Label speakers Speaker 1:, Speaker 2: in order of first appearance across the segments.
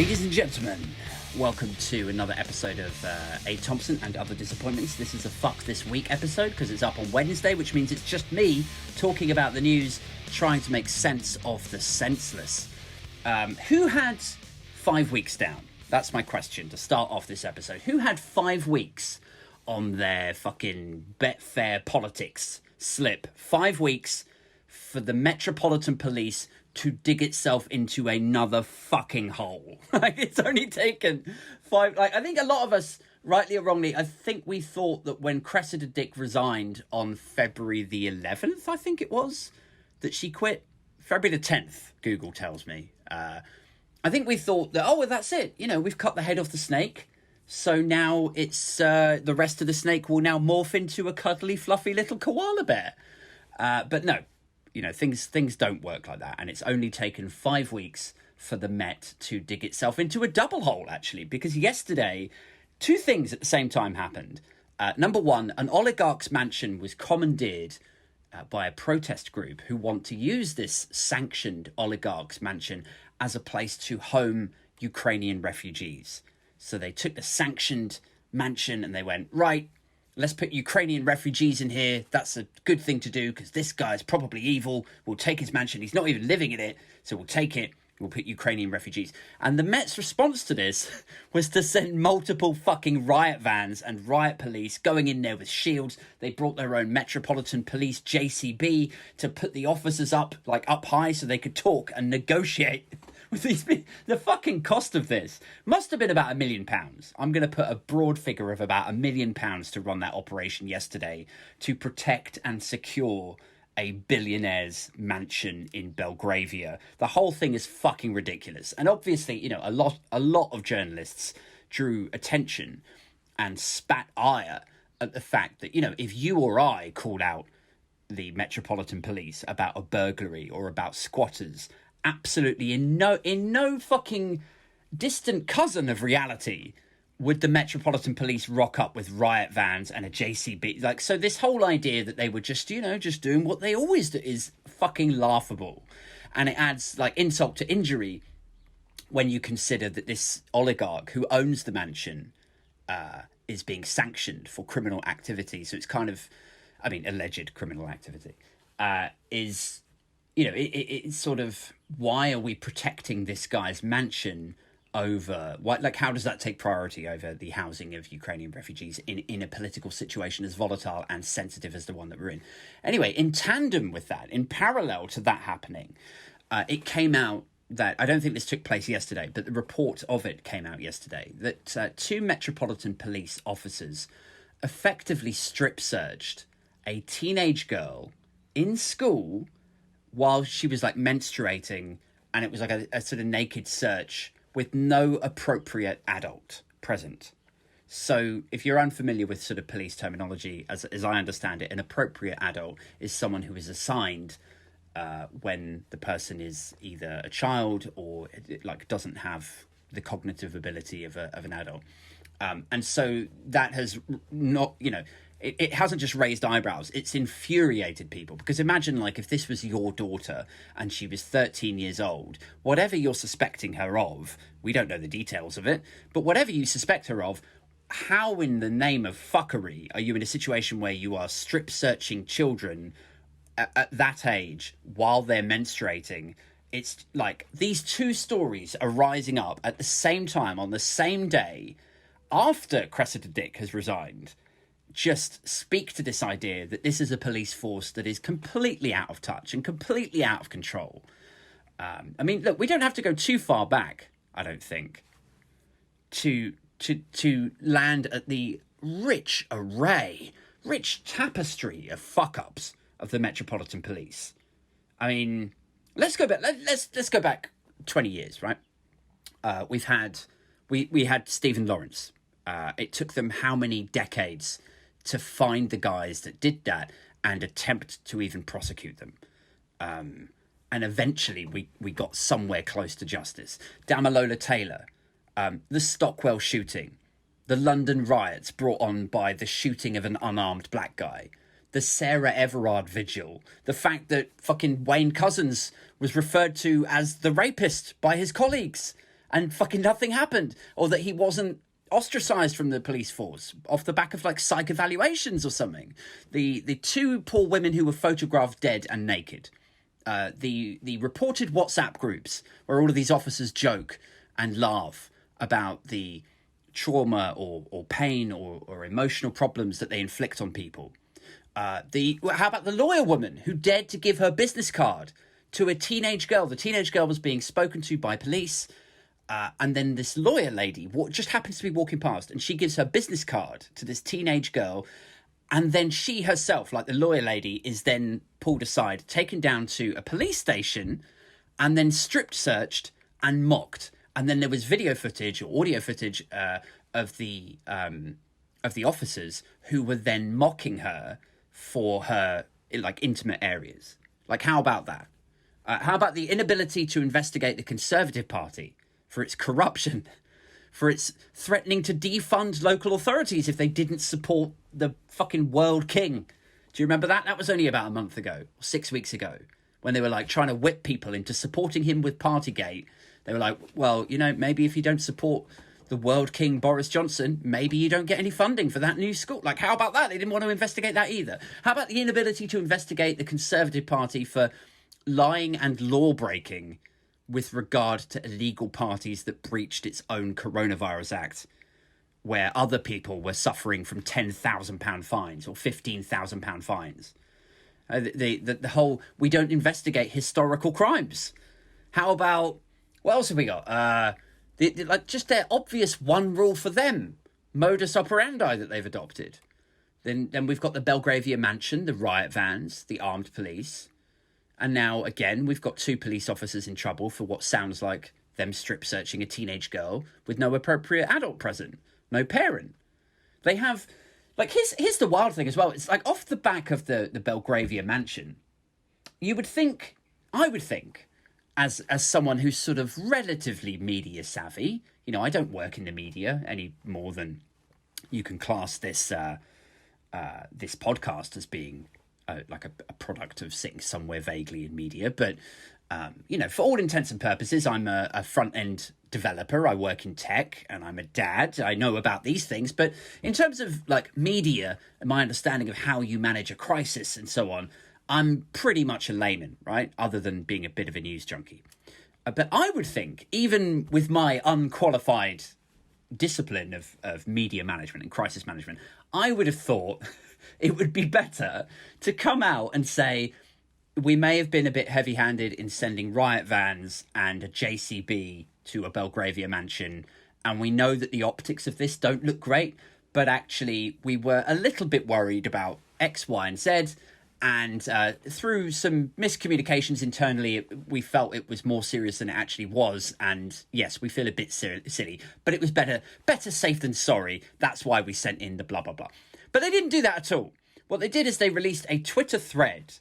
Speaker 1: Ladies and gentlemen, welcome to another episode of A Thompson and Other Disappointments. This is a Fuck This Week episode because it's up on Wednesday, which means it's just me talking about the news, trying to make sense of the senseless. Who had 5 weeks down? That's my question to start off this episode. Who had 5 weeks on their fucking Betfair politics slip? 5 weeks for the Metropolitan Police to dig itself into another fucking hole. Like, it's only taken 5... Like, I think a lot of us, rightly or wrongly, I think we thought that when Cressida Dick resigned on February the 11th, I think it was, that she quit. February the 10th, Google tells me. I think we thought that, oh, well, that's it. You know, we've cut the head off the snake. So now it's the rest of the snake will now morph into a cuddly, fluffy little koala bear. But no. You know, things don't work like that. And it's only taken 5 weeks for the Met to dig itself into a double hole, actually, because yesterday, 2 things at the same time happened. Number one, an oligarch's mansion was commandeered by a protest group who want to use this sanctioned oligarch's mansion as a place to home Ukrainian refugees. So they took the sanctioned mansion and they went, right, let's put Ukrainian refugees in here. That's a good thing to do because this guy's probably evil. We'll take his mansion. He's not even living in it. So we'll take it. We'll put Ukrainian refugees. And the Met's response to this was to send multiple fucking riot vans and riot police going in there with shields. They brought their own Metropolitan Police JCB to put the officers up high so they could talk and negotiate with these people. The fucking cost of this must have been about £1 million. I'm going to put a broad figure of about £1 million to run that operation yesterday to protect and secure a billionaire's mansion in Belgravia. The whole thing is fucking ridiculous. And obviously, you know, a lot of journalists drew attention and spat ire at the fact that, you know, if you or I called out the Metropolitan Police about a burglary or about squatters, absolutely in no fucking distant cousin of reality would the Metropolitan Police rock up with riot vans and a JCB. Like, so this whole idea that they were just, you know, just doing what they always do is fucking laughable. And it adds like insult to injury when you consider that this oligarch who owns the mansion is being sanctioned for criminal activity. So it's kind of, I mean, alleged criminal activity is, you know, it's sort of, why are we protecting this guy's mansion over what, like, how does that take priority over the housing of Ukrainian refugees in a political situation as volatile and sensitive as the one that we're in? Anyway, in tandem with that, in parallel to that happening, it came out that, I don't think this took place yesterday, but the report of it came out yesterday, that 2 Metropolitan Police officers effectively strip searched a teenage girl in school while she was like menstruating, and it was like a sort of naked search with no appropriate adult present. So if you're unfamiliar with sort of police terminology, as I understand it, an appropriate adult is someone who is assigned when the person is either a child or like doesn't have the cognitive ability of an adult. And so that has not, you know, it hasn't just raised eyebrows, it's infuriated people. Because imagine, like, if this was your daughter and she was 13 years old, whatever you're suspecting her of, we don't know the details of it, but whatever you suspect her of, how in the name of fuckery are you in a situation where you are strip searching children at that age while they're menstruating? It's like these 2 stories are rising up at the same time on the same day after Cressida Dick has resigned. Just speak to this idea that this is a police force that is completely out of touch and completely out of control. I mean, look, we don't have to go too far back, I don't think, to land at the rich tapestry of fuck-ups of the Metropolitan Police. I mean, let's go back. Let's go back 20 years, right? We had Stephen Lawrence. It took them how many decades to find the guys that did that and attempt to even prosecute them. And eventually we got somewhere close to justice. Damilola Taylor, the Stockwell shooting, the London riots brought on by the shooting of an unarmed black guy, the Sarah Everard vigil, the fact that fucking Wayne Couzens was referred to as the rapist by his colleagues. and fucking nothing happened, or that he wasn't ostracized from the police force off the back of like psych evaluations or something. The two poor women who were photographed dead and naked, the reported WhatsApp groups where all of these officers joke and laugh about the trauma or pain or emotional problems that they inflict on people. How about the lawyer woman who dared to give her business card to a teenage girl? The teenage girl was being spoken to by police, and then this lawyer lady just happens to be walking past, and she gives her business card to this teenage girl, and then she herself, like the lawyer lady, is then pulled aside, taken down to a police station, and then strip searched and mocked. And then there was video footage or audio footage of the officers who were then mocking her for her like intimate areas. Like, how about that? How about the inability to investigate the Conservative Party for its corruption, for its threatening to defund local authorities if they didn't support the fucking world king? Do you remember that? That was only about a month ago, or 6 weeks ago, when they were like trying to whip people into supporting him with Partygate. They were like, well, you know, maybe if you don't support the world king Boris Johnson, maybe you don't get any funding for that new school. Like, how about that? They didn't want to investigate that either. How about the inability to investigate the Conservative Party for lying and law breaking with regard to illegal parties that breached its own Coronavirus Act, where other people were suffering from £10,000 fines or £15,000 fines? The whole, we don't investigate historical crimes. How about, what else have we got? Like just their obvious one rule for them, modus operandi that they've adopted. Then we've got the Belgravia mansion, the riot vans, the armed police. And now, again, we've got two police officers in trouble for what sounds like them strip searching a teenage girl with no appropriate adult present, no parent. They have, like, here's the wild thing as well. It's like off the back of the Belgravia mansion, I would think, as someone who's sort of relatively media savvy, you know, I don't work in the media any more than you can class this this podcast as being like a product of sitting somewhere vaguely in media. But, you know, for all intents and purposes, I'm a front-end developer. I work in tech and I'm a dad. I know about these things. But in terms of like media and my understanding of how you manage a crisis and so on, I'm pretty much a layman, right? Other than being a bit of a news junkie. But I would think, even with my unqualified discipline of media management and crisis management, I would have thought it would be better to come out and say, we may have been a bit heavy-handed in sending riot vans and a JCB to a Belgravia mansion, and we know that the optics of this don't look great, but actually we were a little bit worried about X, Y, and Z, and through some miscommunications internally, we felt it was more serious than it actually was. And yes, we feel a bit silly, but it was better safe than sorry. That's why we sent in the blah, blah, blah. But they didn't do that at all. What they did is they released a Twitter thread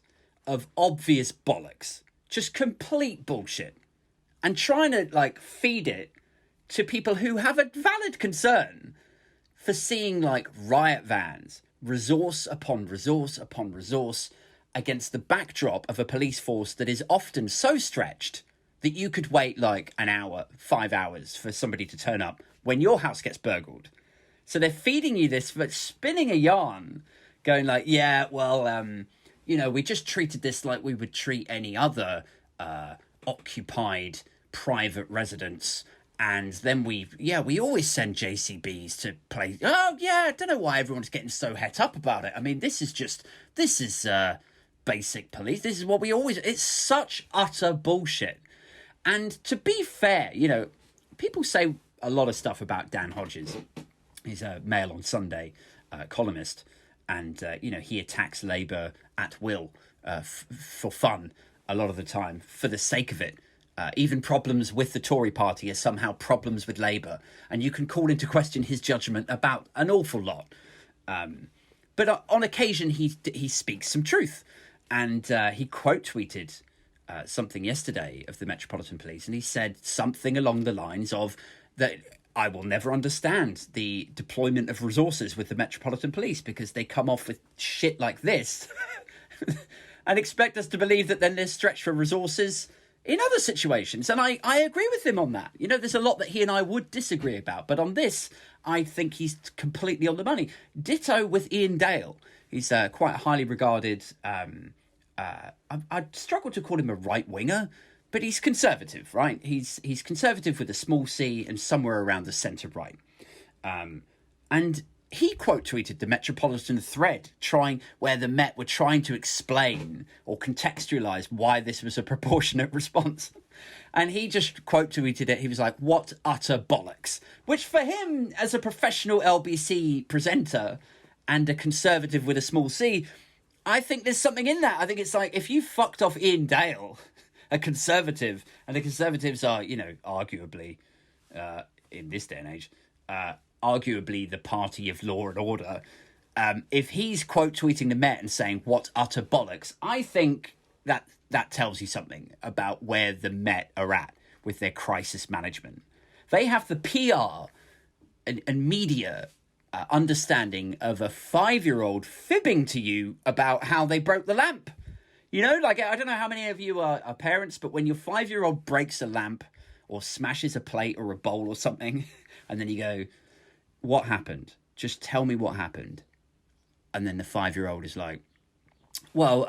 Speaker 1: of obvious bollocks, just complete bullshit, and trying to like feed it to people who have a valid concern for seeing like riot vans, resource upon resource upon resource, against the backdrop of a police force that is often so stretched that you could wait like an hour, 5 hours for somebody to turn up when your house gets burgled. So they're feeding you this, but spinning a yarn, going like, yeah, well, you know, we just treated this like we would treat any other occupied private residence. And then we always send JCBs to play. Oh, yeah, I don't know why everyone's getting so het up about it. I mean, this is basic police. This is what we always... It's such utter bullshit. And to be fair, you know, people say a lot of stuff about Dan Hodges. He's a Mail on Sunday columnist. And, you know, he attacks Labour at will for fun a lot of the time, for the sake of it. Even problems with the Tory party are somehow problems with Labour. And you can call into question his judgment about an awful lot. But on occasion, he speaks some truth. And he quote tweeted something yesterday of the Metropolitan Police. And he said something along the lines of that I will never understand the deployment of resources with the Metropolitan Police because they come off with shit like this and expect us to believe that then they're stretched for resources in other situations. And I agree with him on that. You know, there's a lot that he and I would disagree about. But on this, I think he's completely on the money. Ditto with Ian Dale. He's quite highly regarded. I'd struggle to call him a right-winger, but he's conservative, right? He's conservative with a small c and somewhere around the centre-right. And he quote tweeted the Metropolitan Thread where the Met were trying to explain or contextualise why this was a proportionate response. And he just quote tweeted it. He was like, "What utter bollocks," which for him as a professional LBC presenter and a conservative with a small c, I think there's something in that. I think it's like, if you fucked off Ian Dale, a conservative, and the Conservatives are, you know, arguably, in this day and age, arguably the party of law and order, if he's quote tweeting the Met and saying "what utter bollocks," I think that tells you something about where the Met are at with their crisis management. They have the PR and media understanding of a 5-year-old fibbing to you about how they broke the lamp. You know, like, I don't know how many of you are parents, but when your 5-year-old breaks a lamp or smashes a plate or a bowl or something, and then you go, "What happened? Just tell me what happened." And then the 5-year-old is like, well,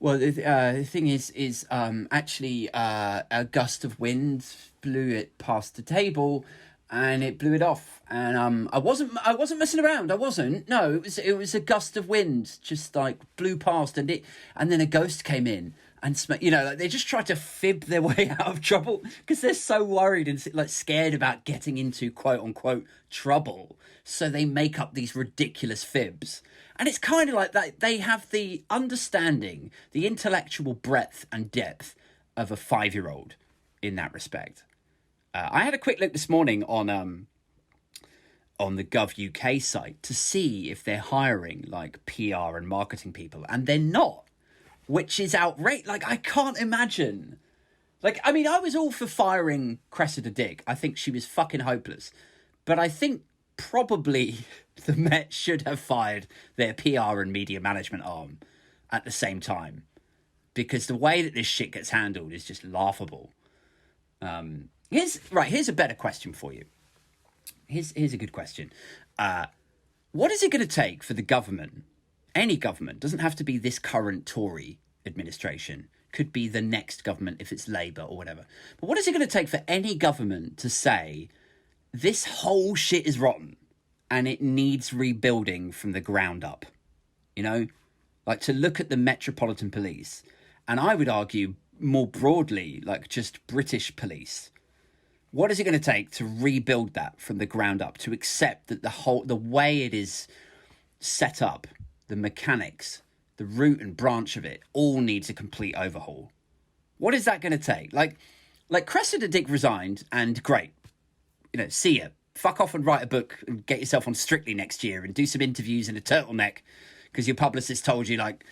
Speaker 1: the thing is actually a gust of wind blew it past the table and it blew it off. And I wasn't messing around. I wasn't. No, it was a gust of wind, just like blew past, and then a ghost came in. And, you know, like, they just try to fib their way out of trouble because they're so worried and like scared about getting into quote unquote trouble. So they make up these ridiculous fibs. And it's kind of like that. They have the understanding, the intellectual breadth and depth of a 5-year-old in that respect. I had a quick look this morning on the Gov UK site to see if they're hiring like PR and marketing people, and they're not. Which is outrageous. Like, I can't imagine. Like, I mean, I was all for firing Cressida Dick. I think she was fucking hopeless. But I think probably the Met should have fired their PR and media management arm at the same time. Because the way that this shit gets handled is just laughable. Here's a better question for you. Here's a good question. What is it going to take for the government? Any government, doesn't have to be this current Tory administration, could be the next government if it's Labour or whatever. But what is it going to take for any government to say, this whole shit is rotten and it needs rebuilding from the ground up? You know, like to look at the Metropolitan Police, and I would argue more broadly, like just British police. What is it going to take to rebuild that from the ground up, to accept that the way it is set up, the mechanics, the root and branch of it, all needs a complete overhaul? What is that going to take? Like Cressida Dick resigned, and great, you know, see ya. Fuck off and write a book and get yourself on Strictly next year and do some interviews in a turtleneck because your publicist told you, like,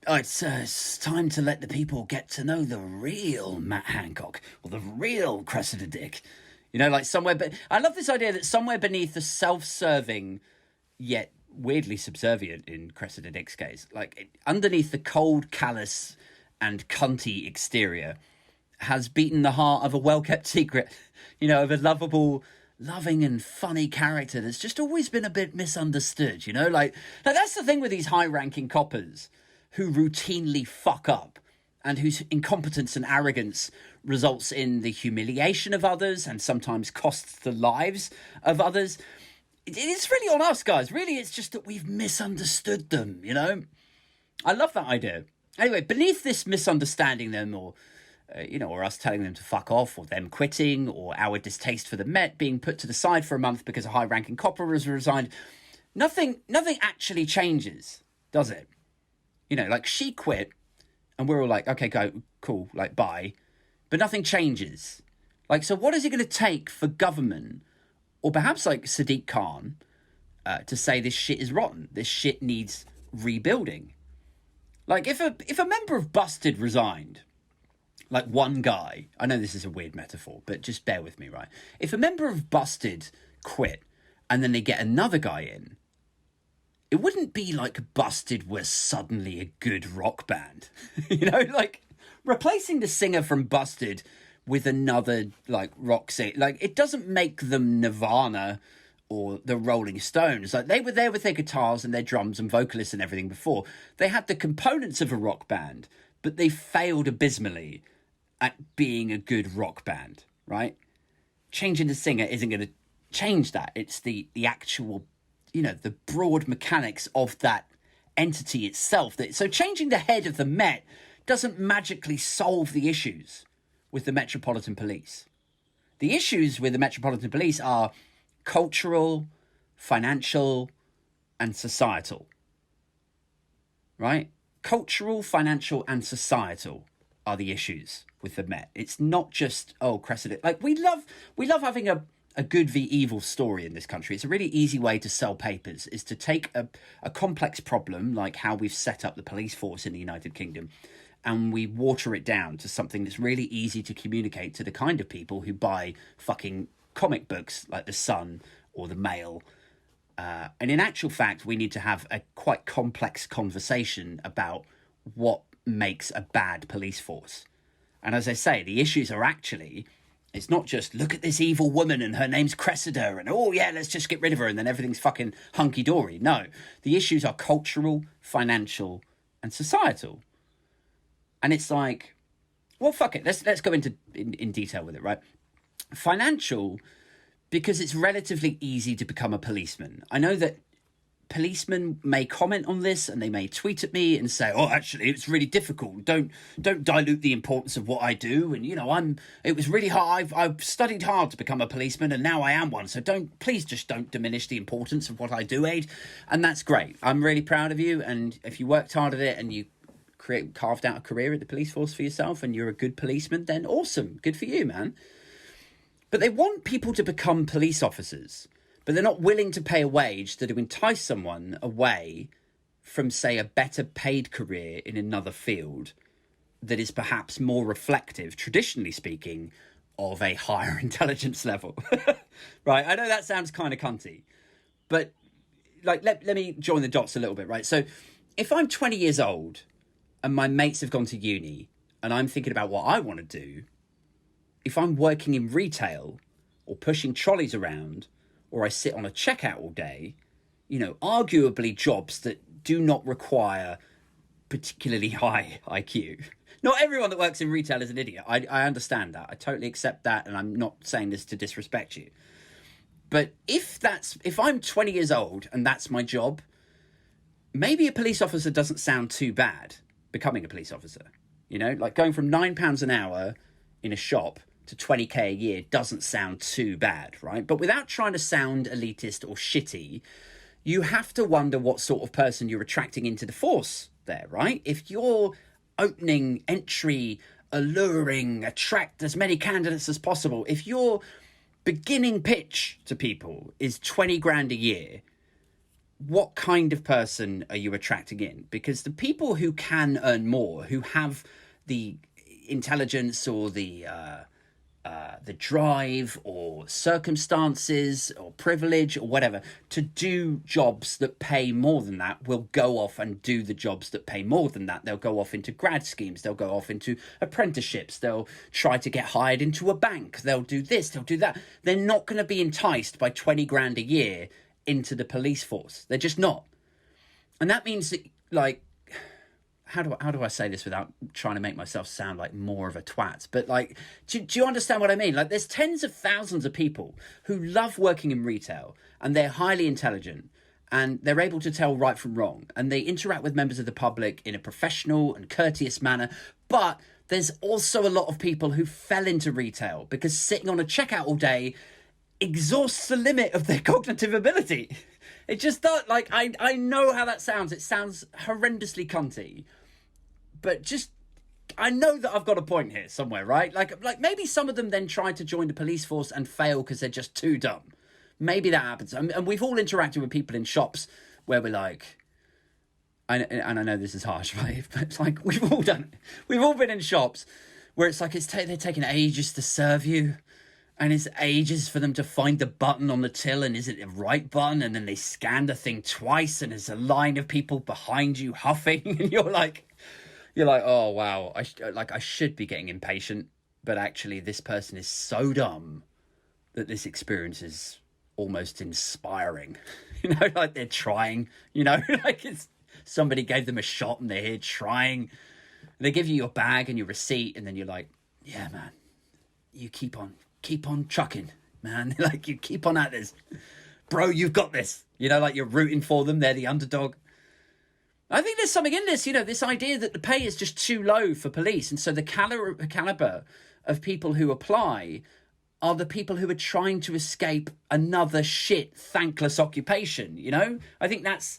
Speaker 1: oh, it's time to let the people get to know the real Matt Hancock or the real Cressida Dick. You know, like somewhere. But I love this idea that somewhere beneath the self-serving yet weirdly subservient in Cressida Dick's case, like underneath the cold, callous and cunty exterior has beaten the heart of a well-kept secret, you know, of a lovable, loving and funny character that's just always been a bit misunderstood, you know? Like that's the thing with these high-ranking coppers who routinely fuck up and whose incompetence and arrogance results in the humiliation of others and sometimes costs the lives of others. It's really on us, guys. Really, it's just that we've misunderstood them, you know? I love that idea. Anyway, beneath this misunderstanding them or us telling them to fuck off or them quitting or our distaste for the Met being put to the side for a month because a high-ranking copper has resigned, nothing actually changes, does it? You know, like she quit and we're all like, okay, go, cool, like bye. But nothing changes. Like, so what is it going to take for government, or perhaps like Sadiq Khan, to say this shit is rotten, this shit needs rebuilding? Like if a member of Busted resigned, like one guy, I know this is a weird metaphor, but just bear with me, right? If a member of Busted quit and then they get another guy in, it wouldn't be like Busted were suddenly a good rock band. You know, like replacing the singer from Busted with another like rock singer, like it doesn't make them Nirvana or the Rolling Stones. Like they were there with their guitars and their drums and vocalists and everything before. They had the components of a rock band, but they failed abysmally at being a good rock band, right? Changing the singer isn't going to change that. It's the actual, you know, the broad mechanics of that entity itself. So changing the head of the Met doesn't magically solve the issues with the Metropolitan Police. The issues with the Metropolitan Police are cultural, financial, and societal. Right? Cultural, financial, and societal are the issues with the Met. It's not just, Cressida. Like, we love having a good v evil story in this country. It's a really easy way to sell papers, is to take a complex problem like how we've set up the police force in the United Kingdom, and we water it down to something that's really easy to communicate to the kind of people who buy fucking comic books like The Sun or The Mail. And in actual fact, we need to have a quite complex conversation about what makes a bad police force. And as I say, the issues are actually, it's not just, look at this evil woman and her name's Cressida and, oh yeah, let's just get rid of her and then everything's fucking hunky-dory. No, the issues are cultural, financial, and societal. And it's like, well, fuck it. Let's go into in detail with it, right? Financial, because it's relatively easy to become a policeman. I know that policemen may comment on this and they may tweet at me and say, oh, actually, it's really difficult. Don't dilute the importance of what I do. And, you know, it was really hard. I've studied hard to become a policeman and now I am one. So please just don't diminish the importance of what I do, Aid. And that's great. I'm really proud of you. And if you worked hard at it and you carved out a career at the police force for yourself and you're a good policeman, then awesome. Good for you, man. But they want people to become police officers, but they're not willing to pay a wage that will entice someone away from, say, a better paid career in another field that is perhaps more reflective, traditionally speaking, of a higher intelligence level. Right? I know that sounds kind of cunty, but like let me join the dots a little bit, right? So if I'm 20 years old and my mates have gone to uni and I'm thinking about what I want to do, if I'm working in retail or pushing trolleys around, or I sit on a checkout all day, you know, arguably jobs that do not require particularly high IQ. Not everyone that works in retail is an idiot. I understand that. I totally accept that, and I'm not saying this to disrespect you. But if I'm 20 years old and that's my job, maybe a police officer doesn't sound too bad, becoming a police officer. You know, like going from £9 an hour in a shop to 20k a year doesn't sound too bad, right? But without trying to sound elitist or shitty, you have to wonder what sort of person you're attracting into the force there, right? If you're opening entry, alluring, attract as many candidates as possible, if your beginning pitch to people is 20 grand a year, what kind of person are you attracting in? Because the people who can earn more, who have the intelligence or the drive or circumstances or privilege or whatever to do jobs that pay more than that, will go off and do the jobs that pay more than that. They'll go off into grad schemes. They'll go off into apprenticeships. They'll try to get hired into a bank. They'll do this. They'll do that. They're not going to be enticed by 20 grand a year into the police force. They're just not. And that means that, like, how do I say this without trying to make myself sound like more of a twat? But like, do you understand what I mean? Like, there's tens of thousands of people who love working in retail and they're highly intelligent and they're able to tell right from wrong and they interact with members of the public in a professional and courteous manner. But there's also a lot of people who fell into retail because sitting on a checkout all day exhausts the limit of their cognitive ability. It just does. Like, I know how that sounds. It sounds horrendously cunty. But just, I know that I've got a point here somewhere, right? Like maybe some of them then try to join the police force and fail because they're just too dumb. Maybe that happens. And we've all interacted with people in shops where we're like, and I know this is harsh, right? But it's like, we've all done it. We've all been in shops where it's like they're taking ages to serve you. And it's ages for them to find the button on the till, and is it the right button? And then they scan the thing twice, and there's a line of people behind you huffing, and you're You're like, oh wow, I should be getting impatient, but actually this person is so dumb that this experience is almost inspiring. Like they're trying, like it's somebody gave them a shot and they're here trying. They give you your bag and your receipt, and then you're like, yeah, man, you keep on trucking, man. Like you keep on at this, bro, you've got this. Like you're rooting for them. They're the underdog. I think there's something in this, this idea that the pay is just too low for police. And so the caliber of people who apply are the people who are trying to escape another shit, thankless occupation, I think that's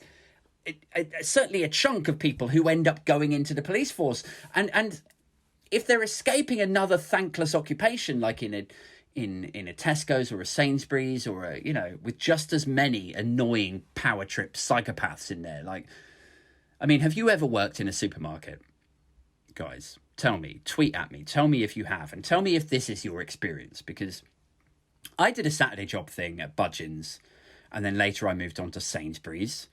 Speaker 1: certainly a chunk of people who end up going into the police force. And if they're escaping another thankless occupation, like in a Tesco's or a Sainsbury's or with just as many annoying power trip psychopaths in there, like, I mean, have you ever worked in a supermarket? Guys, tell me, tweet at me, tell me if you have, and tell me if this is your experience, because I did a Saturday job thing at Budgeon's, and then later I moved on to Sainsbury's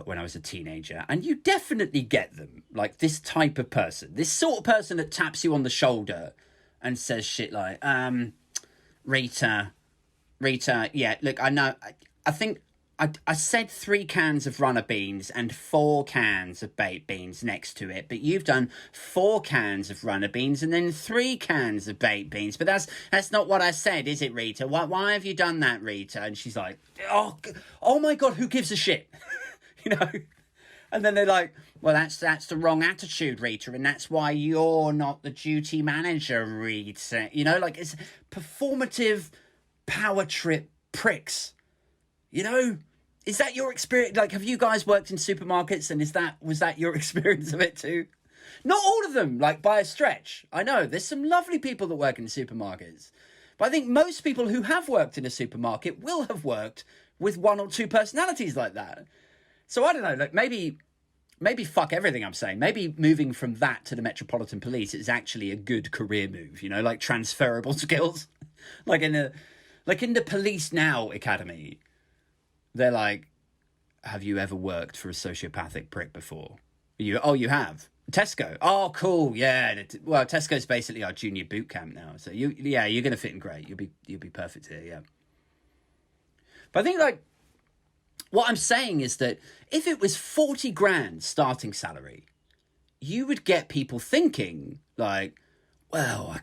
Speaker 1: when I was a teenager, and you definitely get them, like this type of person, this sort of person that taps you on the shoulder and says shit like, Rita, yeah, look, I know, I think I said 3 cans of runner beans and 4 cans of baked beans next to it, but you've done 4 cans of runner beans and then 3 cans of baked beans. But that's not what I said, is it, Rita? Why have you done that, Rita? And she's like, oh my God, who gives a shit? And then they're like, well, that's the wrong attitude, Rita, and that's why you're not the duty manager, Rita. Like it's performative power trip pricks. Is that your experience? Like, have you guys worked in supermarkets, and was that your experience of it too? Not all of them, like by a stretch. I know there's some lovely people that work in supermarkets, but I think most people who have worked in a supermarket will have worked with 1 or 2 personalities like that. So I don't know, like maybe fuck everything I'm saying. Maybe moving from that to the Metropolitan Police is actually a good career move, like transferable skills. Like in the Police Now Academy, they're like, have you ever worked for a sociopathic prick before? You have? Tesco? Oh, cool, yeah. Well, Tesco's basically our junior boot camp now. So you're going to fit in great. You'll be perfect here, yeah. But I think, like, what I'm saying is that if it was 40 grand starting salary, you would get people thinking, like, well,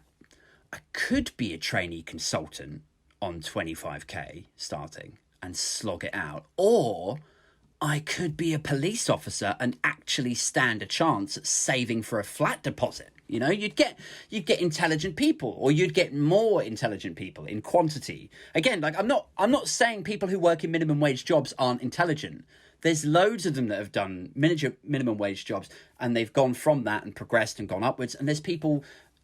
Speaker 1: I could be a trainee consultant on 25k starting and slog it out, or I could be a police officer and actually stand a chance at saving for a flat deposit. You'd get intelligent people, or you'd get more intelligent people in quantity. Again, like I'm not saying people who work in minimum wage jobs aren't intelligent. There's loads of them that have done minimum wage jobs, and they've gone from that and progressed and gone upwards. And there's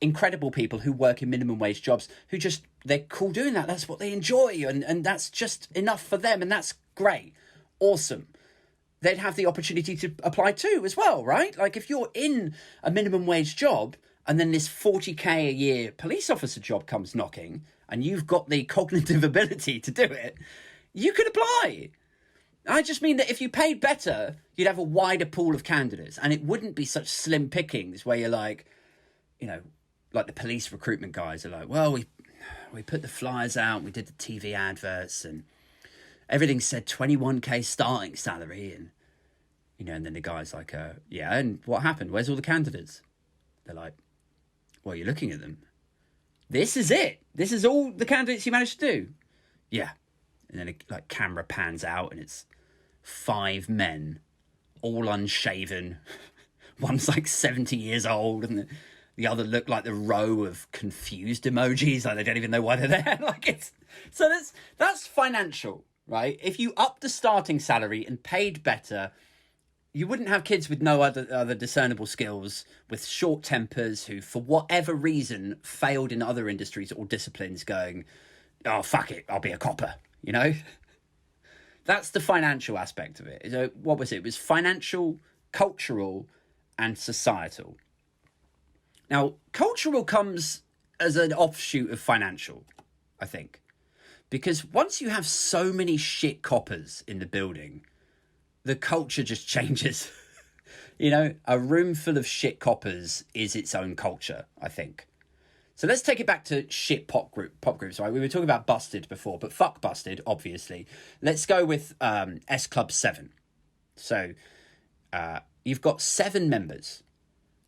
Speaker 1: incredible people who work in minimum wage jobs who they're cool doing that. That's what they enjoy, and that's just enough for them, and that's great. Awesome. They'd have the opportunity to apply too as well, right? Like if you're in a minimum wage job and then this 40k a year police officer job comes knocking and you've got the cognitive ability to do it, you could apply. I just mean that if you paid better, you'd have a wider pool of candidates, and it wouldn't be such slim pickings where you're like, like the police recruitment guys are like, well, we put the flyers out, we did the TV adverts, and everything said 21k starting salary, and and then the guy's like, yeah, and what happened? Where's all the candidates? They're like, well, you're looking at them. This is it. This is all the candidates you managed to do. Yeah. And then like camera pans out, and it's 5 men, all unshaven. One's like 70 years old, and the other look like the row of confused emojis, like they don't even know why they're there. That's financial, right? If you upped the starting salary and paid better, you wouldn't have kids with no other discernible skills, with short tempers, who for whatever reason failed in other industries or disciplines, going, oh, fuck it, I'll be a copper, That's the financial aspect of it. So what was it? It was financial, cultural, and societal. Now, cultural comes as an offshoot of financial, I think. Because once you have so many shit coppers in the building, the culture just changes. You know, a room full of shit coppers is its own culture, I think. So let's take it back to shit pop groups, right? We were talking about Busted before, but fuck Busted, obviously. Let's go with S Club 7. So you've got 7 members.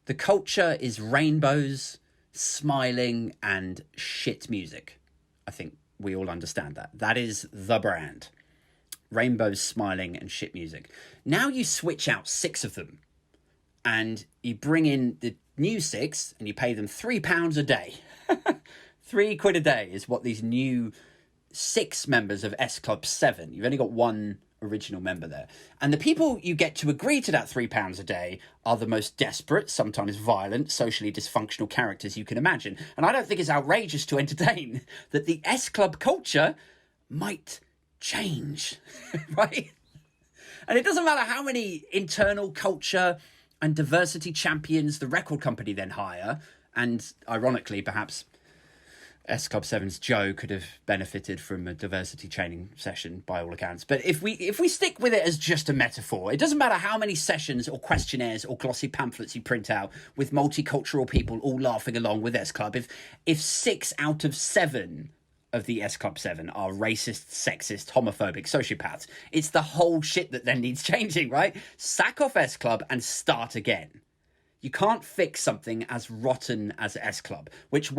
Speaker 1: The culture is rainbows, smiling, and shit music. I think we all understand that. That is the brand. Rainbows, smiling, and shit music. Now you switch out 6 of them and you bring in the new 6 and you pay them £3 a day. £3 a day is what these new 6 members of S Club 7. You've only got 1 original member there. And the people you get to agree to that £3 a day are the most desperate, sometimes violent, socially dysfunctional characters you can imagine. And I don't think it's outrageous to entertain that the S Club culture might change, right? And it doesn't matter how many internal culture and diversity champions the record company then hire. And ironically, perhaps S Club 7's Joe could have benefited from a diversity training session by all accounts. But if we stick with it as just a metaphor, it doesn't matter how many sessions or questionnaires or glossy pamphlets you print out with multicultural people all laughing along with S Club. If 6 out of 7 of the S Club 7 are racist, sexist, homophobic sociopaths, it's the whole shit that then needs changing, right? Sack off S Club and start again. You can't fix something as rotten as S Club, which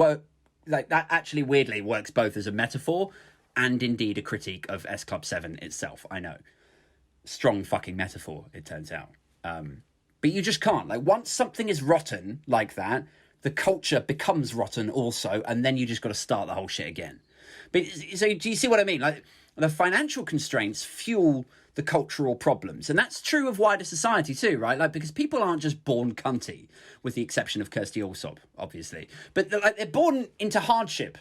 Speaker 1: that actually weirdly works both as a metaphor and indeed a critique of S Club 7 itself. I know. Strong fucking metaphor, it turns out. But you just can't. Like, once something is rotten like that, the culture becomes rotten also, and then you just got to start the whole shit again. But so do you see what I mean? Like, the financial constraints fuel the cultural problems. And that's true of wider society too, right? Like, because people aren't just born cunty, with the exception of Kirsty Allsop, obviously. But they're born into hardship,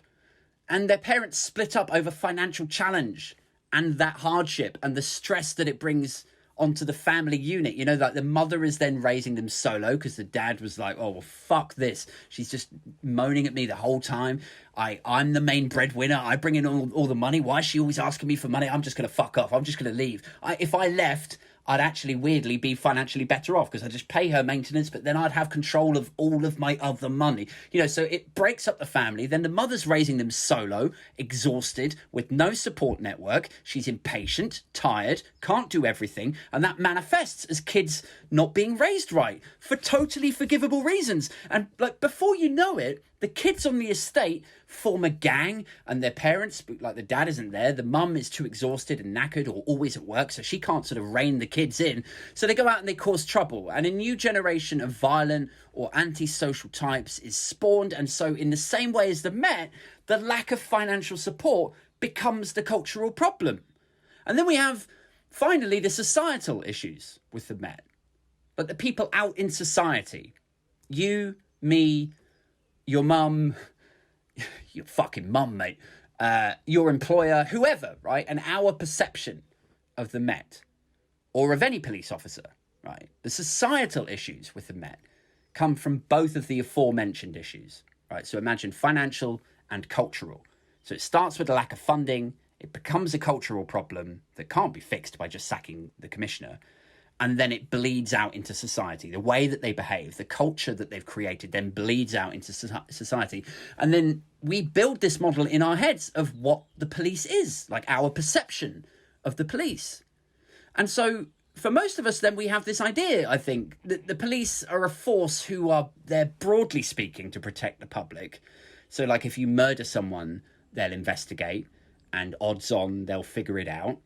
Speaker 1: and their parents split up over financial challenge and that hardship and the stress that it brings onto the family unit. You know, like the mother is then raising them solo because the dad was like, oh, well, fuck this. She's just moaning at me the whole time. I'm the main breadwinner. I bring in all the money. Why is she always asking me for money? I'm just going to fuck off. I'm just going to leave. If I left, I'd actually weirdly be financially better off because I just pay her maintenance, but then I'd have control of all of my other money. You know, so it breaks up the family. Then the mother's raising them solo, exhausted, with no support network. She's impatient, tired, can't do everything. And that manifests as kids not being raised right for totally forgivable reasons. And like, before you know it, the kids on the estate form a gang, and their parents, like the dad isn't there, the mum is too exhausted and knackered or always at work, so she can't sort of rein the kids in. So they go out and they cause trouble, and a new generation of violent or antisocial types is spawned. And so in the same way as the Met, the lack of financial support becomes the cultural problem. And then we have, finally, the societal issues with the Met. But the people out in society, you, me, your mum, your fucking mum, mate, your employer, whoever, right? And our perception of the Met or of any police officer, right? The societal issues with the Met come from both of the aforementioned issues, right? So imagine financial and cultural. So it starts with a lack of funding. It becomes a cultural problem that can't be fixed by just sacking the commissioner. And then it bleeds out into society. The way that they behave, the culture that they've created, then bleeds out into society. And then we build this model in our heads of what the police is, like our perception of the police. And so for most of us, then we have this idea, I think, that the police are a force who are there, broadly speaking, to protect the public. So like if you murder someone, they'll investigate, and odds on they'll figure it out.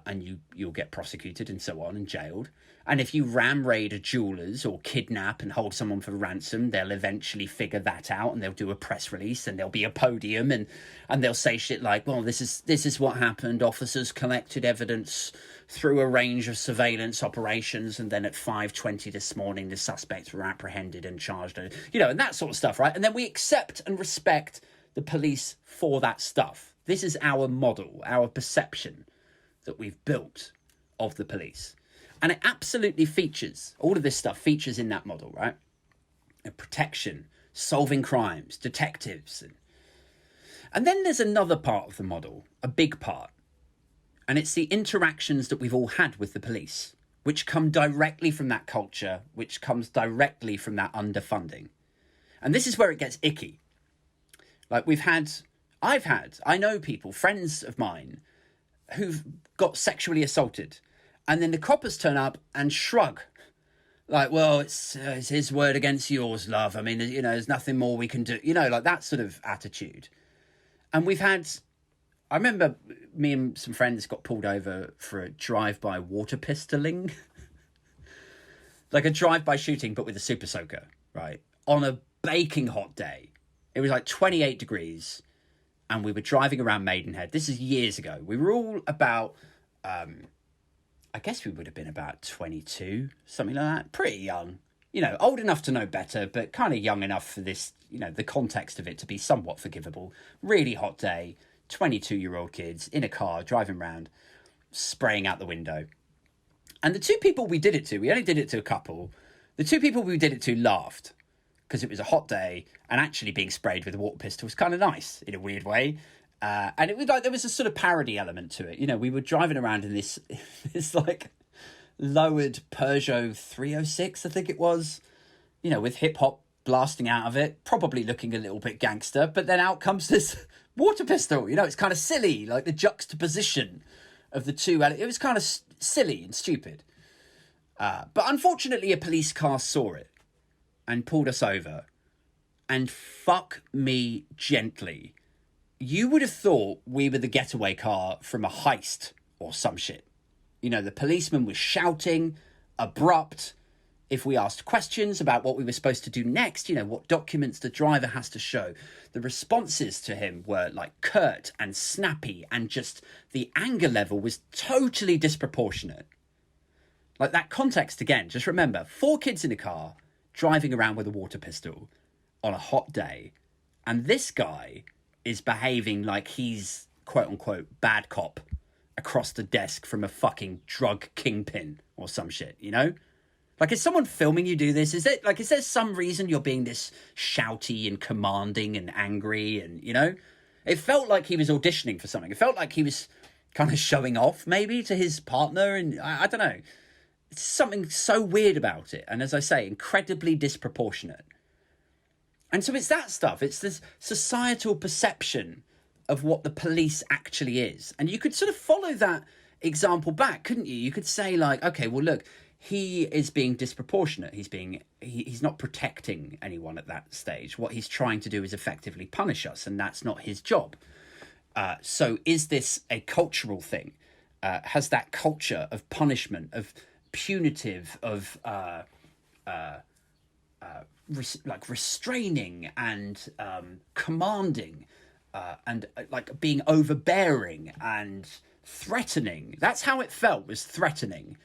Speaker 1: And you'll get prosecuted and so on and jailed. And if you ram raid a jeweller's or kidnap and hold someone for ransom, they'll eventually figure that out, and they'll do a press release, and there'll be a podium, and they'll say shit like, well, this is what happened. Officers collected evidence through a range of surveillance operations, and then at 5:20 this morning, the suspects were apprehended and charged, you know, and that sort of stuff, right? And then we accept and respect the police for that stuff. This is our model, our perception that we've built of the police. And it absolutely features, all of this stuff features in that model, right? Protection, solving crimes, detectives. And then there's another part of the model, a big part. And it's the interactions that we've all had with the police which come directly from that culture, which comes directly from that underfunding. And this is where it gets icky. Like I know people, friends of mine, who've got sexually assaulted, and then the coppers turn up and shrug. Like, well, it's his word against yours, love. I mean, there's nothing more we can do. Like that sort of attitude. And I remember me and some friends got pulled over for a drive-by water pistoling. Like a drive-by shooting, but with a super soaker, right? On a baking hot day. It was like 28 degrees. And we were driving around Maidenhead. This is years ago. We were all about, I guess we would have been about 22, something like that. Pretty young. Old enough to know better, but kind of young enough for this, the context of it to be somewhat forgivable. Really hot day. 22-year-old kids in a car driving around, spraying out the window. And the two people we did it to, we only did it to a couple. The two people we did it to laughed because it was a hot day and actually being sprayed with a water pistol was kind of nice in a weird way. And it was like there was a sort of parody element to it. We were driving around in this like lowered Peugeot 306, I think it was, with hip hop blasting out of it, probably looking a little bit gangster. But then out comes this water pistol. It's kind of silly, like the juxtaposition of the two. It was kind of silly and stupid. But unfortunately, a police car saw it and pulled us over. And fuck me gently, you would have thought we were the getaway car from a heist or some shit. The policeman was shouting, abrupt. If we asked questions about what we were supposed to do next, what documents the driver has to show, the responses to him were like curt and snappy, and just the anger level was totally disproportionate. Like that context again, just remember, 4 kids in a car driving around with a water pistol on a hot day. And this guy is behaving like he's quote unquote bad cop across the desk from a fucking drug kingpin or some shit, Like, is someone filming you do this? Is there some reason you're being this shouty and commanding and angry? And, it felt like he was auditioning for something. It felt like he was kind of showing off maybe to his partner. And I don't know. It's something so weird about it. And as I say, incredibly disproportionate. And so it's that stuff. It's this societal perception of what the police actually is. And you could sort of follow that example back, couldn't you? You could say like, okay, well, look, he is being disproportionate. He's not protecting anyone at that stage. What he's trying to do is effectively punish us, and that's not his job. So is this a cultural thing? Has that culture of punishment, of punitive, of restraining and commanding and like being overbearing and threatening? That's how it felt, was threatening.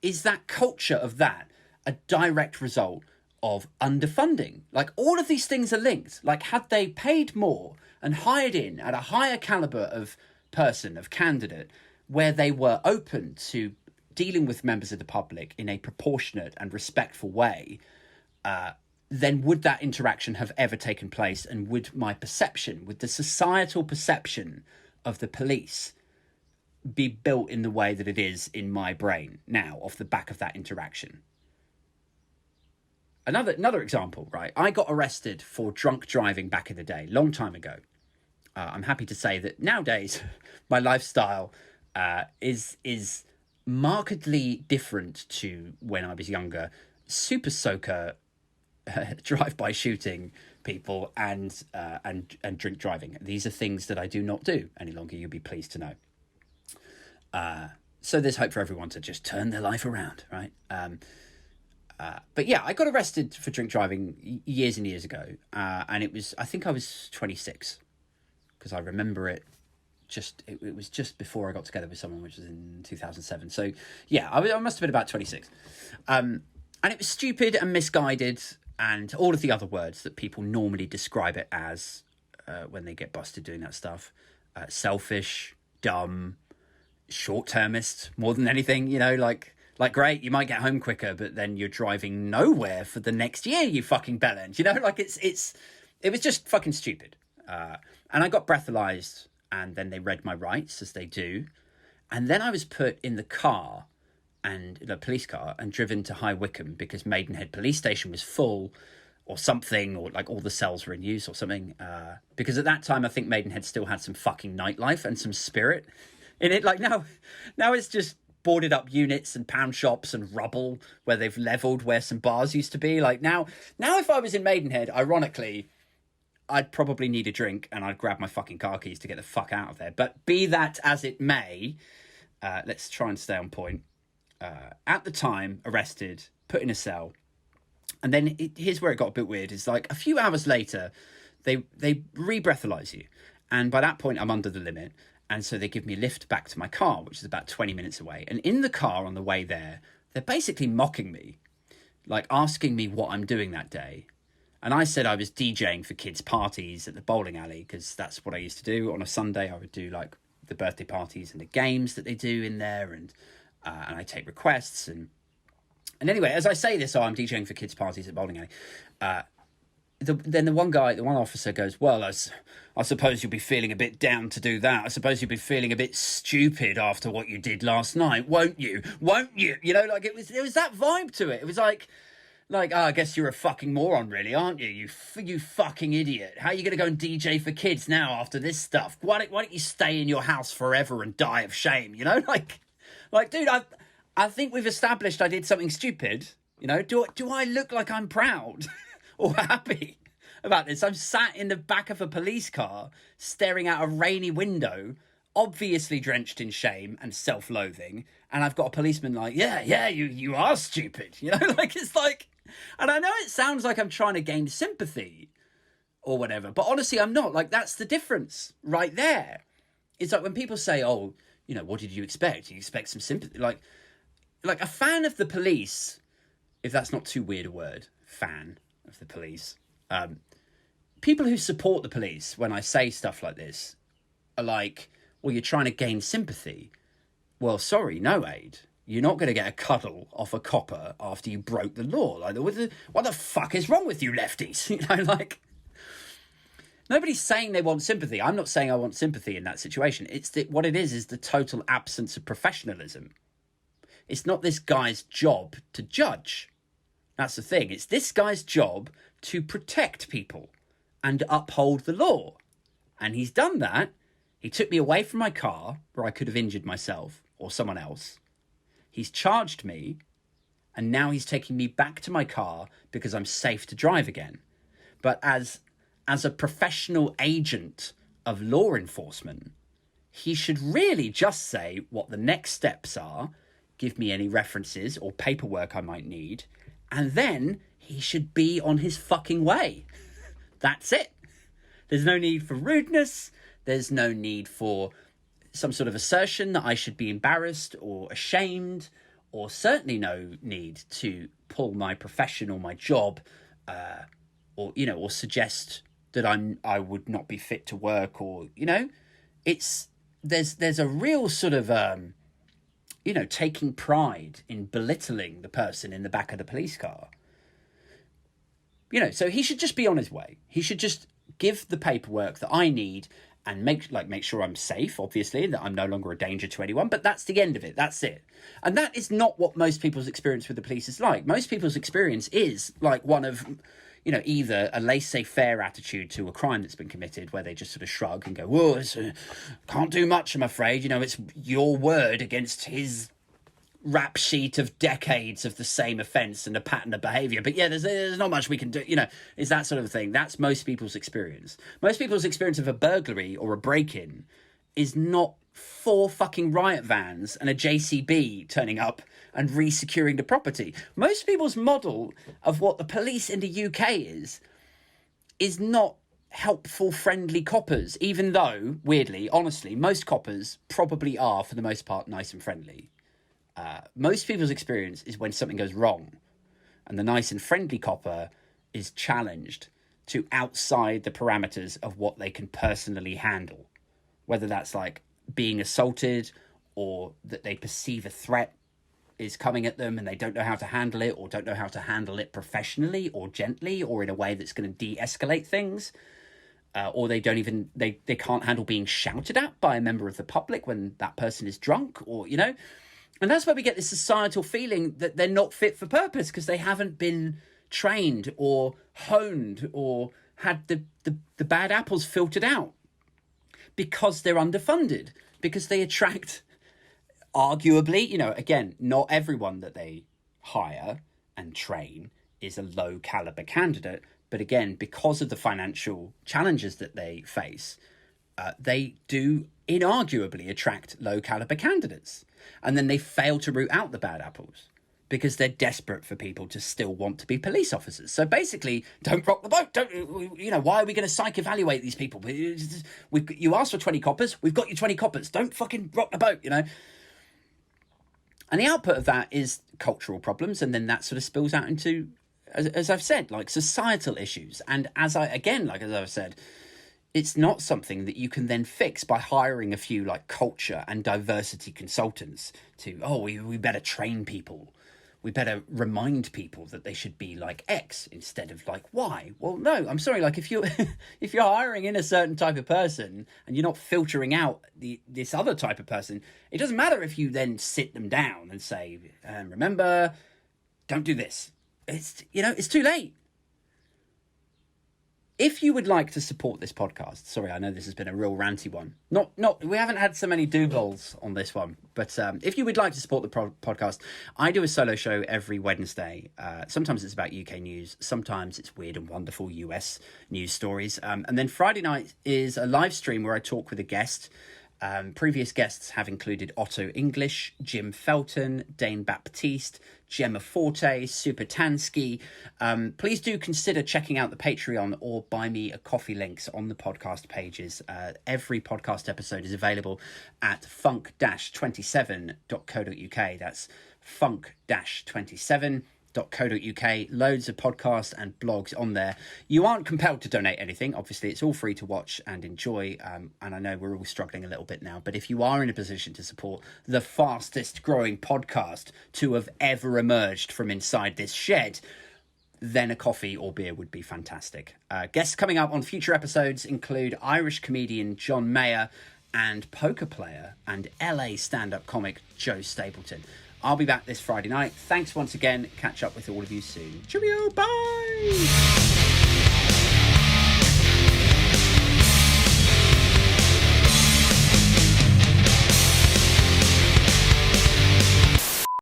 Speaker 1: Is that culture of that a direct result of underfunding? Like, all of these things are linked. Like, had they paid more and hired in at a higher caliber of person, of candidate, where they were open to dealing with members of the public in a proportionate and respectful way, then would that interaction have ever taken place? And would my perception, would the societal perception of the police be built in the way that it is in my brain now off the back of that interaction? Another example, right? I got arrested for drunk driving back in the day, long time ago. I'm happy to say that nowadays my lifestyle is markedly different to when I was younger. Super soaker, drive-by shooting people, and drink driving. These are things that I do not do any longer, you'll be pleased to know. So there's hope for everyone to just turn their life around, right? But yeah, I got arrested for drink driving years and years ago. And I think I was 26, because I remember it it was just before I got together with someone, which was in 2007. So yeah, I must have been about 26. And it was stupid and misguided and all of the other words that people normally describe it as when they get busted doing that stuff. Selfish, dumb, short-termist, more than anything, like great, you might get home quicker, but then you're driving nowhere for the next year, you fucking bellend, like it was just fucking stupid. And I got breathalyzed, and then they read my rights, as they do. And then I was put in the car and the police car and driven to High Wycombe because Maidenhead police station was full or something, or like all the cells were in use or something. Because at that time, I think Maidenhead still had some fucking nightlife and some spirit in it. Like now it's just boarded up units and pound shops and rubble where they've leveled where some bars used to be. Like now if I was in Maidenhead, ironically, I'd probably need a drink and I'd grab my fucking car keys to get the fuck out of there. But be that as it may, let's try and stay on point. At the time, arrested, put in a cell. And then here's where it got a bit weird. It's like a few hours later, they re-breathalyze you. And by that point, I'm under the limit. And so they give me a lift back to my car, which is about 20 minutes away. And in the car on the way there, they're basically mocking me, like asking me what I'm doing that day. And I said I was DJing for kids' parties at the bowling alley, because that's what I used to do. On a Sunday, I would do like the birthday parties and the games that they do in there. And I take requests. And anyway, as I say this, I'm DJing for kids' parties at bowling alley. Then the one officer goes, well, I suppose you'll be feeling a bit down to do that. I suppose you'll be feeling a bit stupid after what you did last night, won't you? Won't you? You know, like there was that vibe to it. It was like, oh, I guess you're a fucking moron, really, aren't you? You fucking idiot. How are you going to go and DJ for kids now after this stuff? Why don't you stay in your house forever and die of shame? You know, like, dude, I think we've established I did something stupid. You know, do I look like I'm proud or happy about this? I'm sat in the back of a police car, staring out a rainy window, obviously drenched in shame and self-loathing, and I've got a policeman like, yeah, you are stupid. You know, like, it's like, and I know it sounds like I'm trying to gain sympathy or whatever, but honestly, I'm not. Like, that's the difference right there. It's like when people say, oh, you know, what did you expect? You expect some sympathy? Like a fan of the police, if that's not too weird a word, fan of the police. People who support the police, when I say stuff like this, are like, well, you're trying to gain sympathy. Well, sorry, no, Aid. You're not going to get a cuddle off a copper after you broke the law. Like, what the fuck is wrong with you lefties? You know, like, nobody's saying they want sympathy. I'm not saying I want sympathy in that situation. What it is the total absence of professionalism. It's not this guy's job to judge. That's the thing. It's this guy's job to protect people and uphold the law. And he's done that. He took me away from my car where I could have injured myself or someone else. He's charged me. And now he's taking me back to my car because I'm safe to drive again. But as a professional agent of law enforcement, he should really just say what the next steps are, give me any references or paperwork I might need, and then he should be on his fucking way. That's it. There's no need for rudeness. There's no need for some sort of assertion that I should be embarrassed or ashamed, or certainly no need to pull my profession or my job, or suggest that I would not be fit to work, or, you know, there's a real sort of, taking pride in belittling the person in the back of the police car. You know, so he should just be on his way. He should just give the paperwork that I need and make sure I'm safe, obviously, that I'm no longer a danger to anyone. But that's the end of it. That's it. And that is not what most people's experience with the police is like. Most people's experience is like one of, you know, either a laissez-faire attitude to a crime that's been committed, where they just sort of shrug and go, whoa, can't do much, I'm afraid. You know, it's your word against his rap sheet of decades of the same offence and a pattern of behaviour. But yeah, there's not much we can do, you know, is that sort of thing. That's most people's experience. Most people's experience of a burglary or a break-in is not 4 fucking riot vans and a JCB turning up and re-securing the property. Most people's model of what the police in the UK is not helpful, friendly coppers, even though, weirdly, honestly, most coppers probably are, for the most part, nice and friendly. Most people's experience is when something goes wrong and the nice and friendly copper is challenged to outside the parameters of what they can personally handle, whether that's like being assaulted or that they perceive a threat is coming at them and they don't know how to handle it, or don't know how to handle it professionally or gently or in a way that's going to de-escalate things, or they can't handle being shouted at by a member of the public when that person is drunk, or, you know, And that's where we get this societal feeling that they're not fit for purpose because they haven't been trained or honed or had the bad apples filtered out, because they're underfunded, because they attract, arguably, you know, again, not everyone that they hire and train is a low caliber candidate. But again, because of the financial challenges that they face, they do inarguably attract low caliber candidates. And then they fail to root out the bad apples because they're desperate for people to still want to be police officers. So basically, don't rock the boat. Don't, you know, why are we going to psych evaluate these people? You asked for 20 coppers, we've got you 20 coppers. Don't fucking rock the boat, you know. And the output of that is cultural problems. And then that sort of spills out into, as I've said, like societal issues. And as I've said, it's not something that you can then fix by hiring a few like culture and diversity consultants to, we better train people. We better remind people that they should be like X instead of like Y. Well, no, I'm sorry. Like if you're hiring in a certain type of person and you're not filtering out this other type of person, it doesn't matter if you then sit them down and say, remember, don't do this. It's too late. If you would like to support this podcast, sorry, I know this has been a real ranty one. We haven't had so many do-balls on this one, but if you would like to support the podcast, I do a solo show every Wednesday. Sometimes it's about UK news, sometimes it's weird and wonderful US news stories. And then Friday night is a live stream where I talk with a guest. Previous guests have included Otto English, Jim Felton, Dane Baptiste, Gemma Forte, Supertansky. Please do consider checking out the Patreon or buy me a coffee links on the podcast pages. Every podcast episode is available at funk-27.co.uk. That's funk-27.co.uk. Loads of podcasts and blogs on there. You aren't compelled to donate anything. Obviously, it's all free to watch and enjoy. And I know we're all struggling a little bit now, but if you are in a position to support the fastest growing podcast to have ever emerged from inside this shed, then a coffee or beer would be fantastic. Guests coming up on future episodes include Irish comedian John Mayer and poker player and LA stand-up comic Joe Stapleton. I'll be back this Friday night. Thanks once again. Catch up with all of you soon. Cheerio. Bye.